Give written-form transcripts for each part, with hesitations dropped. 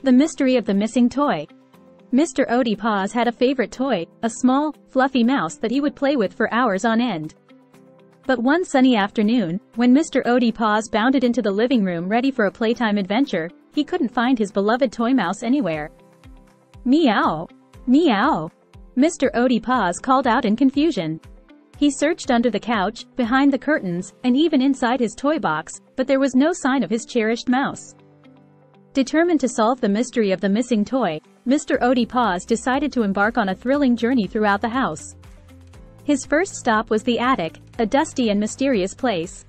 The mystery of the missing toy. Mr. OdiePaws had a favorite toy, a small, fluffy mouse that he would play with for hours on end. But one sunny afternoon, when Mr. OdiePaws bounded into the living room ready for a playtime adventure, he couldn't find his beloved toy mouse anywhere. Meow! Meow! Mr. OdiePaws called out in confusion. He searched under the couch, behind the curtains, and even inside his toy box, but there was no sign of his cherished mouse. Determined to solve the mystery of the missing toy, Mr. OdiePaws decided to embark on a thrilling journey throughout the house. His first stop was the attic, a dusty and mysterious place.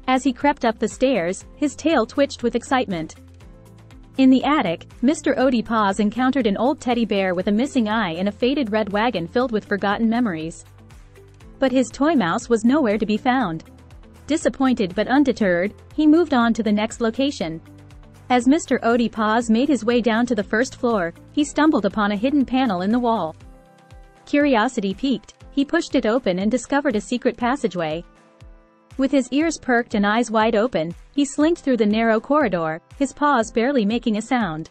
As he crept up the stairs, his tail twitched with excitement. In the attic, Mr. OdiePaws encountered an old teddy bear with a missing eye and a faded red wagon filled with forgotten memories. But his toy mouse was nowhere to be found. Disappointed but undeterred, he moved on to the next location. As Mr. OdiePaws made his way down to the first floor, he stumbled upon a hidden panel in the wall. Curiosity piqued, he pushed it open and discovered a secret passageway. With his ears perked and eyes wide open, he slinked through the narrow corridor, his paws barely making a sound.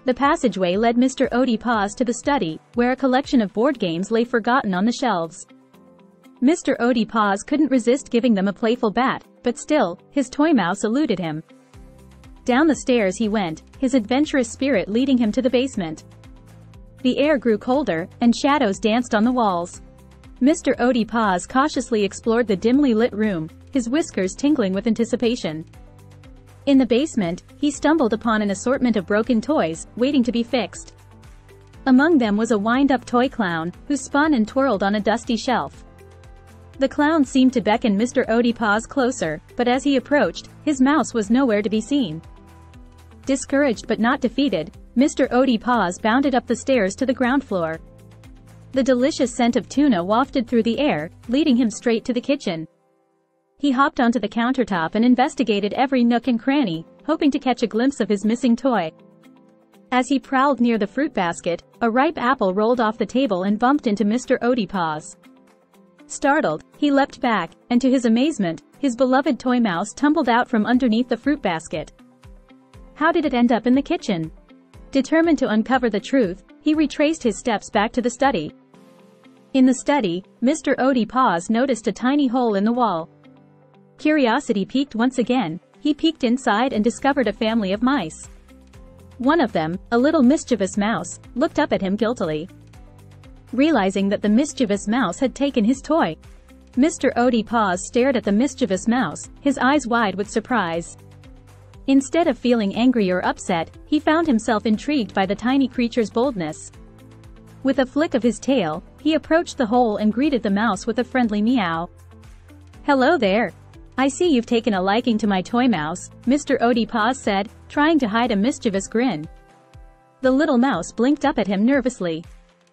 The passageway led Mr. OdiePaws to the study, where a collection of board games lay forgotten on the shelves. Mr. OdiePaws couldn't resist giving them a playful bat, but still, his toy mouse eluded him. Down the stairs he went, his adventurous spirit leading him to the basement. The air grew colder, and shadows danced on the walls. Mr. OdiePaws cautiously explored the dimly lit room, his whiskers tingling with anticipation. In the basement, he stumbled upon an assortment of broken toys, waiting to be fixed. Among them was a wind-up toy clown, who spun and twirled on a dusty shelf. The clown seemed to beckon Mr. OdiePaws closer, but as he approached, his mouse was nowhere to be seen. Discouraged but not defeated, Mr. OdiePaws bounded up the stairs to the ground floor. The delicious scent of tuna wafted through the air, leading him straight to the kitchen. He hopped onto the countertop and investigated every nook and cranny, hoping to catch a glimpse of his missing toy. As he prowled near the fruit basket, a ripe apple rolled off the table and bumped into Mr. OdiePaws. Startled, he leapt back, and to his amazement, his beloved toy mouse tumbled out from underneath the fruit basket. How did it end up in the kitchen? Determined to uncover the truth, he retraced his steps back to the study. In the study, Mr. OdiePaws noticed a tiny hole in the wall. Curiosity piqued once again, he peeked inside and discovered a family of mice. One of them, a little mischievous mouse, looked up at him guiltily. Realizing that the mischievous mouse had taken his toy, Mr. OdiePaws stared at the mischievous mouse, his eyes wide with surprise. Instead of feeling angry or upset, he found himself intrigued by the tiny creature's boldness. With a flick of his tail, he approached the hole and greeted the mouse with a friendly meow. "Hello there. I see you've taken a liking to my toy mouse," Mr. OdiePaws said, trying to hide a mischievous grin. The little mouse blinked up at him nervously.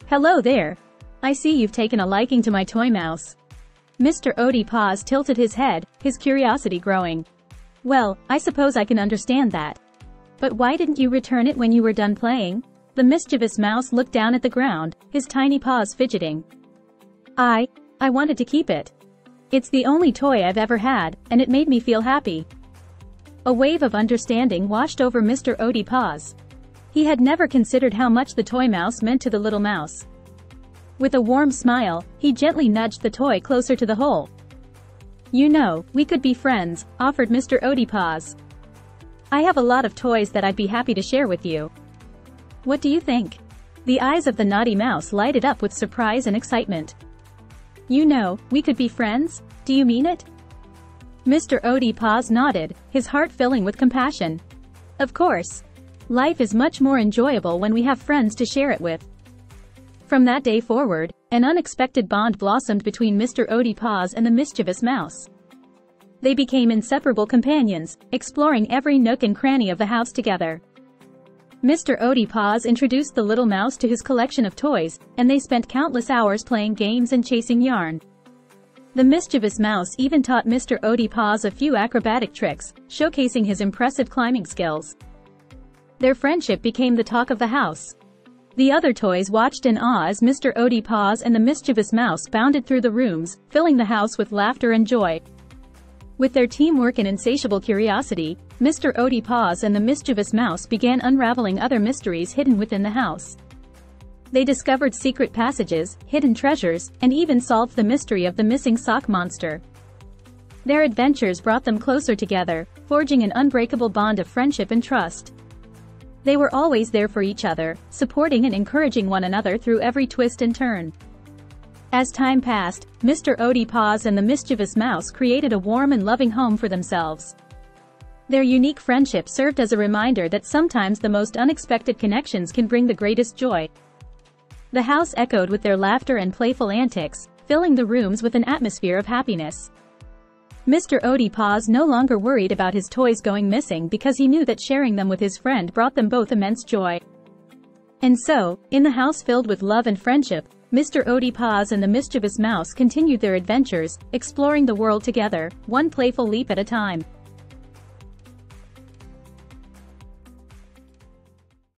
"Hello there. I see you've taken a liking to my toy mouse." Mr. OdiePaws tilted his head, his curiosity growing. "Well, I suppose I can understand that. But why didn't you return it when you were done playing?" The mischievous mouse looked down at the ground, his tiny paws fidgeting. I wanted to keep it. It's the only toy I've ever had, and it made me feel happy." A wave of understanding washed over Mr. OdiePaws. He had never considered how much the toy mouse meant to the little mouse. With a warm smile, he gently nudged the toy closer to the hole. "You know, we could be friends," offered Mr. OdiePaws. "I have a lot of toys that I'd be happy to share with you. What do you think?" The eyes of the naughty mouse lighted up with surprise and excitement. "You know, we could be friends? Do you mean it?" Mr. OdiePaws nodded, his heart filling with compassion. "Of course. Life is much more enjoyable when we have friends to share it with." From that day forward, an unexpected bond blossomed between Mr. OdiePaws and the mischievous mouse. They became inseparable companions, exploring every nook and cranny of the house together. Mr. OdiePaws introduced the little mouse to his collection of toys, and they spent countless hours playing games and chasing yarn. The mischievous mouse even taught Mr. OdiePaws a few acrobatic tricks, showcasing his impressive climbing skills. Their friendship became the talk of the house. The other toys watched in awe as Mr. OdiePaws and the mischievous mouse bounded through the rooms, filling the house with laughter and joy. With their teamwork and insatiable curiosity, Mr. OdiePaws and the mischievous mouse began unraveling other mysteries hidden within the house. They discovered secret passages, hidden treasures, and even solved the mystery of the missing sock monster. Their adventures brought them closer together, forging an unbreakable bond of friendship and trust. They were always there for each other, supporting and encouraging one another through every twist and turn. As time passed, Mr. OdiePaws and the mischievous mouse created a warm and loving home for themselves. Their unique friendship served as a reminder that sometimes the most unexpected connections can bring the greatest joy. The house echoed with their laughter and playful antics, filling the rooms with an atmosphere of happiness. Mr. OdiePaws no longer worried about his toys going missing because he knew that sharing them with his friend brought them both immense joy. And so, in the house filled with love and friendship, Mr. OdiePaws and the mischievous mouse continued their adventures, exploring the world together, one playful leap at a time.